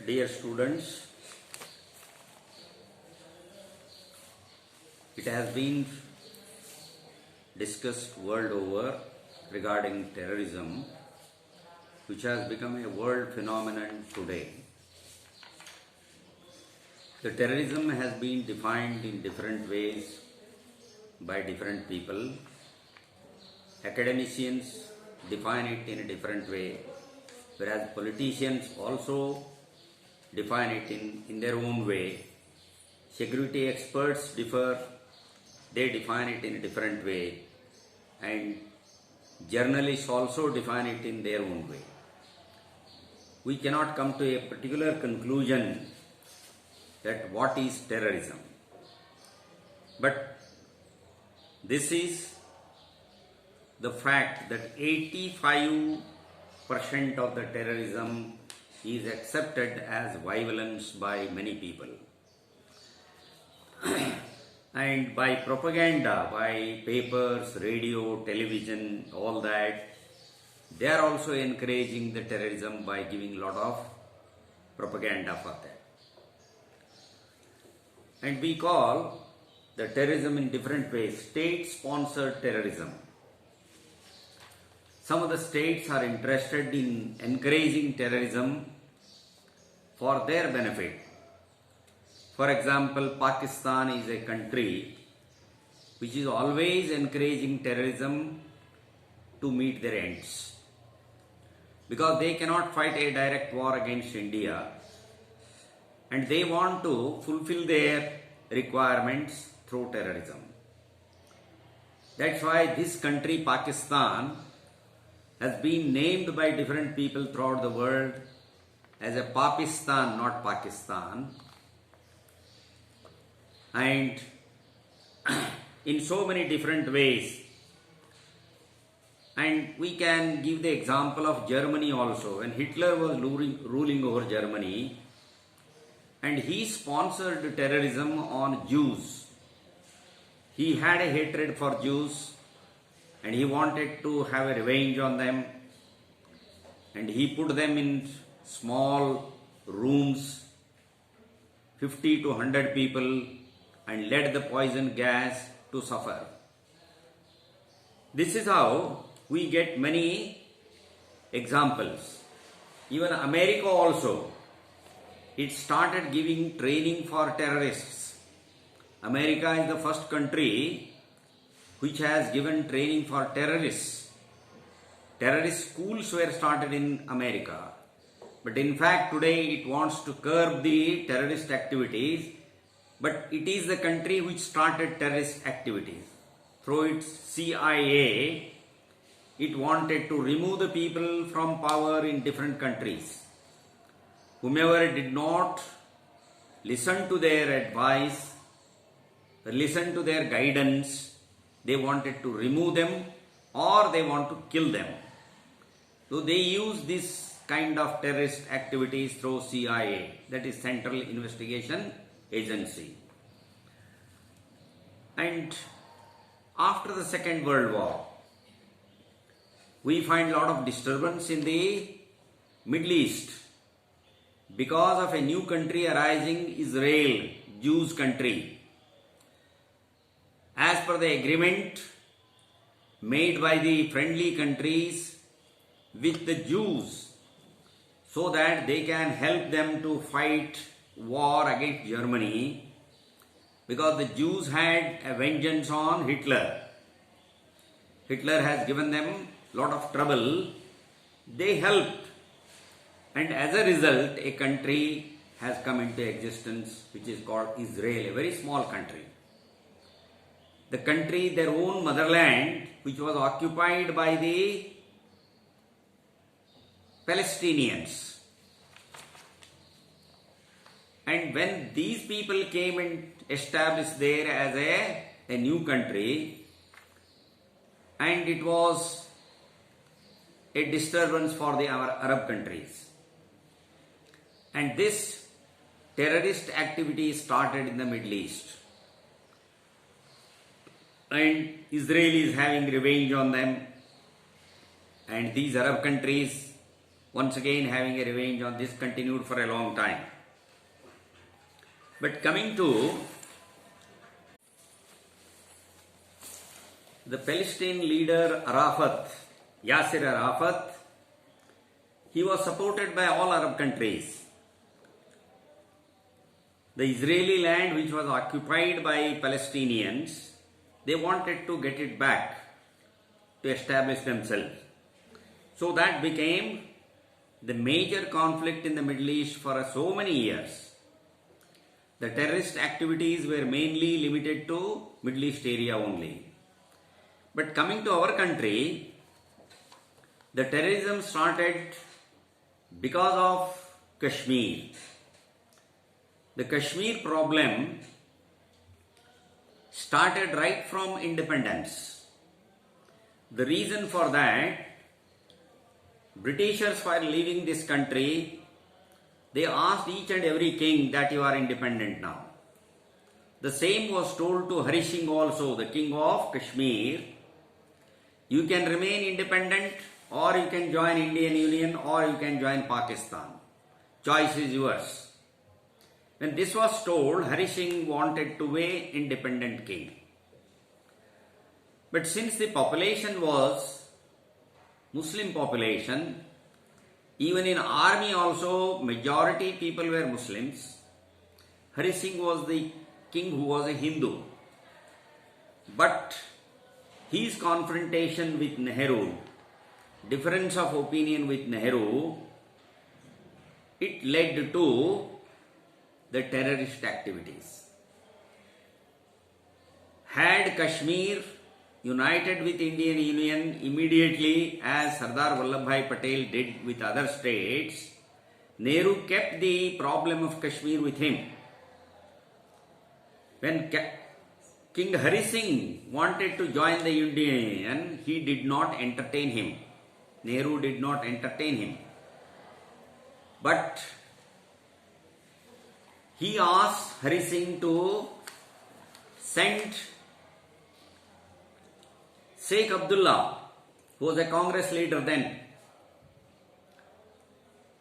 Dear students, it has been discussed world over regarding terrorism, which has become a world phenomenon today. The terrorism has been defined in different ways by different people. Academicians define it in a different way, whereas politicians also define it in their own way. Security experts differ, they define it in a different way, and journalists also define it in their own way. We cannot come to a particular conclusion that what is terrorism. But this is the fact that 85% of the terrorism is accepted as violence by many people. And by propaganda, by papers, radio, television, all that, they are also encouraging the terrorism by giving a lot of propaganda for that. And we call the terrorism in different ways state-sponsored terrorism. Some of the states are interested in encouraging terrorism for their benefit. For example, Pakistan is a country which is always encouraging terrorism to meet their ends, because they cannot fight a direct war against India and they want to fulfill their requirements through terrorism. That's why this country, Pakistan, has been named by different people throughout the world as a Papistan, not Pakistan. And in so many different ways. And we can give the example of Germany also. When Hitler was ruling over Germany, and he sponsored terrorism on Jews. He had a hatred for Jews and he wanted to have a revenge on them, and he put them in small rooms, 50 to 100 people, and let the poison gas to suffer. This is how we get many examples. Even America also, it started giving training for terrorists. America is the first country which has given training for terrorists. Terrorist schools were started in America. But in fact, today it wants to curb the terrorist activities. But it is the country which started terrorist activities. Through its CIA, it wanted to remove the people from power in different countries. Whomever did not listen to their advice, listen to their guidance, they wanted to remove them or they want to kill them. So they use this kind of terrorist activities through CIA, that is Central Investigation Agency. And after the Second World War, we find a lot of disturbance in the Middle East because of a new country arising, Israel, Jews country. As per the agreement made by the friendly countries with the Jews, so that they can help them to fight war against Germany, because the Jews had a vengeance on Hitler. Hitler has given them a lot of trouble. They helped, and as a result, a country has come into existence which is called Israel, a very small country. The country, their own motherland, which was occupied by the Palestinians. And when these people came and established there as a new country, and it was a disturbance for the Arab countries. And this terrorist activity started in the Middle East. And Israel is having revenge on them. And these Arab countries, once again having a revenge on this continued for a long time. But coming to the Palestine leader Arafat, Yasser Arafat, he was supported by all Arab countries. The Israeli land which was occupied by Palestinians, they wanted to get it back to establish themselves. So that became the major conflict in the Middle East for so many years. The terrorist activities were mainly limited to Middle East area only. But coming to our country, the terrorism started because of Kashmir. The Kashmir problem started right from independence. The reason for that, Britishers while leaving this country, they asked each and every king that you are independent now. The same was told to Hari Singh also, the king of Kashmir. You can remain independent, or you can join Indian Union, or you can join Pakistan. Choice is yours. When this was told, Hari Singh wanted to be independent king. But since the population was Muslim population, even in army also majority people were Muslims, Hari Singh was the king who was a Hindu. But his confrontation with Nehru, difference of opinion with Nehru, it led to the terrorist activities. Had Kashmir united with Indian Union immediately as Sardar Vallabhbhai Patel did with other states, Nehru kept the problem of Kashmir with him. When King Hari Singh wanted to join the Indian Union, he did not entertain him. Nehru did not entertain him. But he asked Hari Singh to send Sheikh Abdullah, who was a Congress leader then.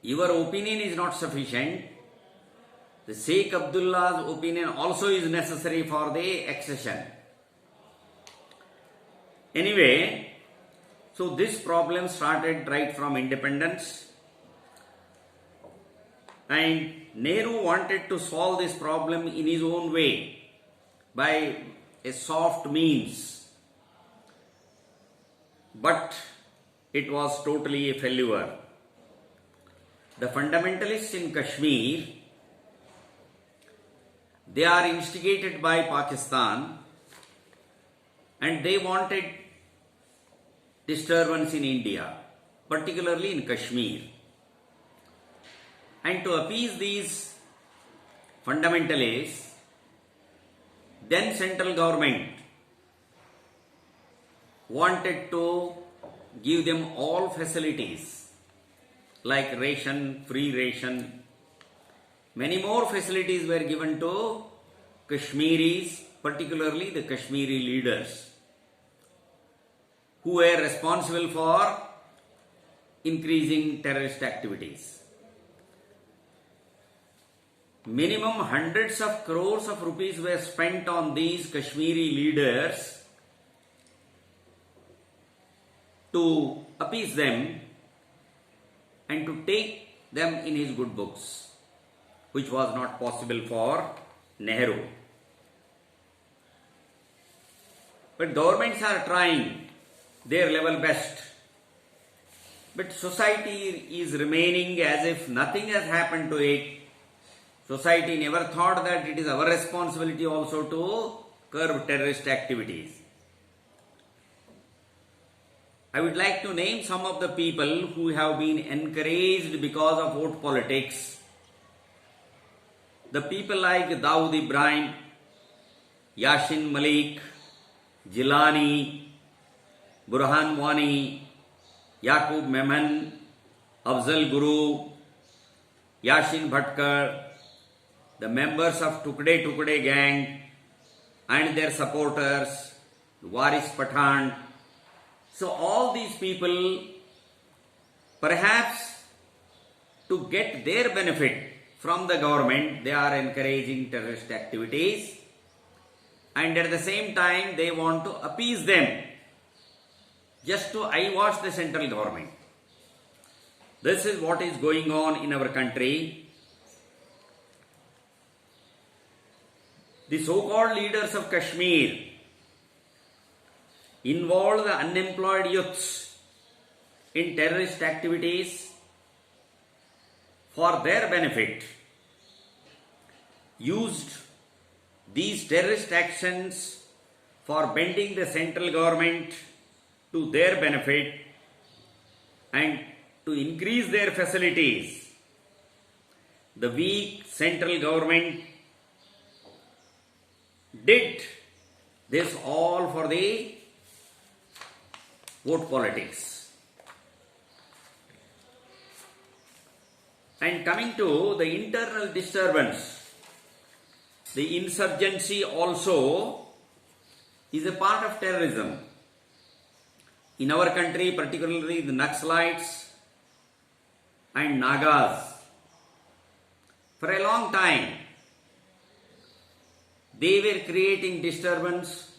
Your opinion is not sufficient. The Sheikh Abdullah's opinion also is necessary for the accession. Anyway, so this problem started right from independence, and Nehru wanted to solve this problem in his own way by a soft means. But it was totally a failure. The fundamentalists in Kashmir, they are instigated by Pakistan, and they wanted disturbance in India, particularly in Kashmir. And to appease these fundamentalists, then central government wanted to give them all facilities like ration, free ration. Many more facilities were given to Kashmiris, particularly the Kashmiri leaders, who were responsible for increasing terrorist activities. Minimum hundreds of crores of rupees were spent on these Kashmiri leaders to appease them and to take them in his good books, which was not possible for Nehru. But governments are trying their level best. But society is remaining as if nothing has happened to it. Society never thought that it is our responsibility also to curb terrorist activities. I would like to name some of the people who have been encouraged because of vote politics. The people like Dawood Ibrahim, Yashin Malik, Jilani, Burhan Wani, Yaqub Memon, Afzal Guru, Yashin Bhatkar, the members of Tukde Tukde gang and their supporters, Waris Pathan. So all these people, perhaps to get their benefit from the government, they are encouraging terrorist activities, and at the same time they want to appease them just to eyewash the central government. This is what is going on in our country. The so-called leaders of Kashmir involve the unemployed youths in terrorist activities for their benefit, used these terrorist actions for bending the central government to their benefit and to increase their facilities. The weak central government did this all for the vote politics. And coming to the internal disturbance, the insurgency also is a part of terrorism. In our country, particularly the Naxalites and Nagas, for a long time, they were creating disturbance,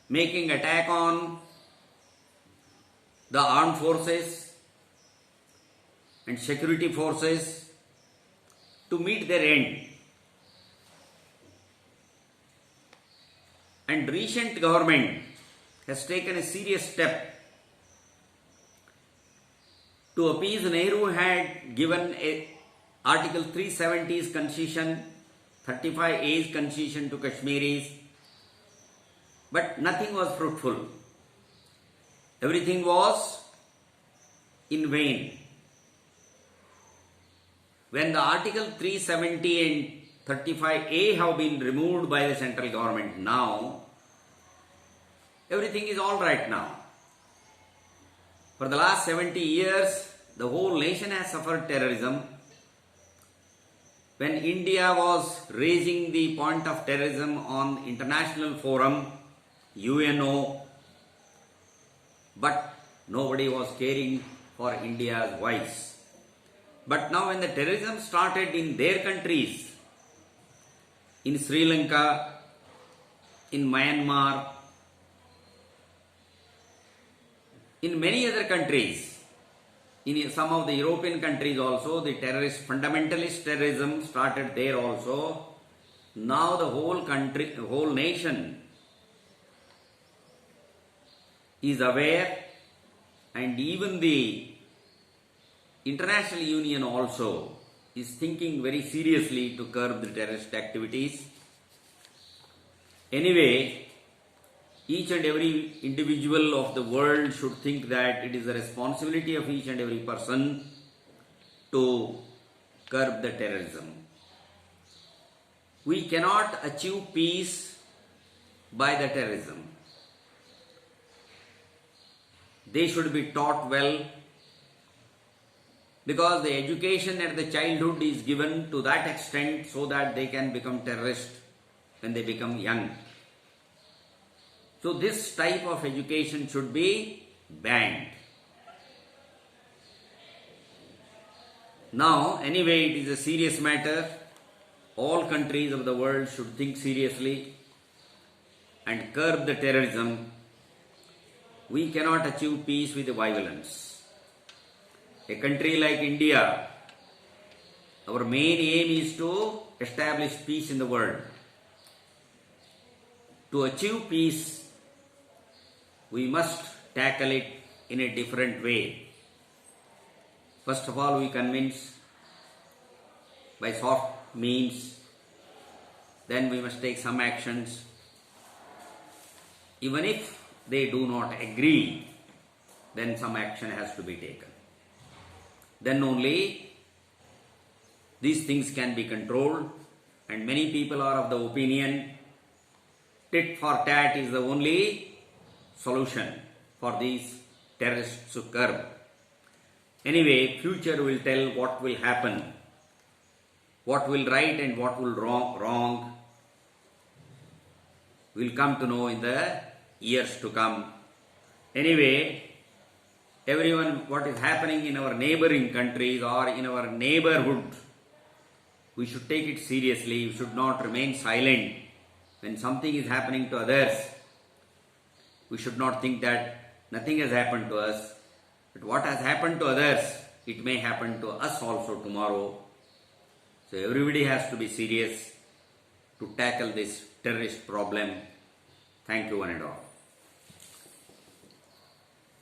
making attack on the armed forces and security forces to meet their end. And recent government has taken a serious step to appease. Nehru had given a Article 370's concession, 35A's concession to Kashmiris, but nothing was fruitful. Everything was in vain. When the Article 370 and 35A have been removed by the central government now, everything is all right now. For the last 70 years, the whole nation has suffered terrorism. When India was raising the point of terrorism on international forum, UNO, but nobody was caring for India's voice. But now when the terrorism started in their countries, in Sri Lanka, in Myanmar, in many other countries, in some of the European countries also, the fundamentalist terrorism started there also. Now the whole country, the whole nation is aware, and even the international union also is thinking very seriously to curb the terrorist activities. Anyway, each and every individual of the world should think that it is the responsibility of each and every person to curb the terrorism. We cannot achieve peace by the terrorism. They should be taught well, because the education at the childhood is given to that extent so that they can become terrorists when they become young. So this type of education should be banned. Now, anyway, it is a serious matter. All countries of the world should think seriously and curb the terrorism. We cannot achieve peace with violence. A country like India, our main aim is to establish peace in the world. To achieve peace, we must tackle it in a different way. First of all, we convince by soft means. Then we must take some actions. Even if they do not agree, then some action has to be taken. Then only these things can be controlled, and many people are of the opinion tit for tat is the only solution for these terrorists to curb. Anyway, future will tell what will happen, what will right and what will wrong. We'll come to know in the years to come. Anyway, everyone, what is happening in our neighboring countries or in our neighborhood, we should take it seriously. We should not remain silent. When something is happening to others, we should not think that nothing has happened to us. But what has happened to others, it may happen to us also tomorrow. So everybody has to be serious to tackle this terrorist problem. Thank you one and all.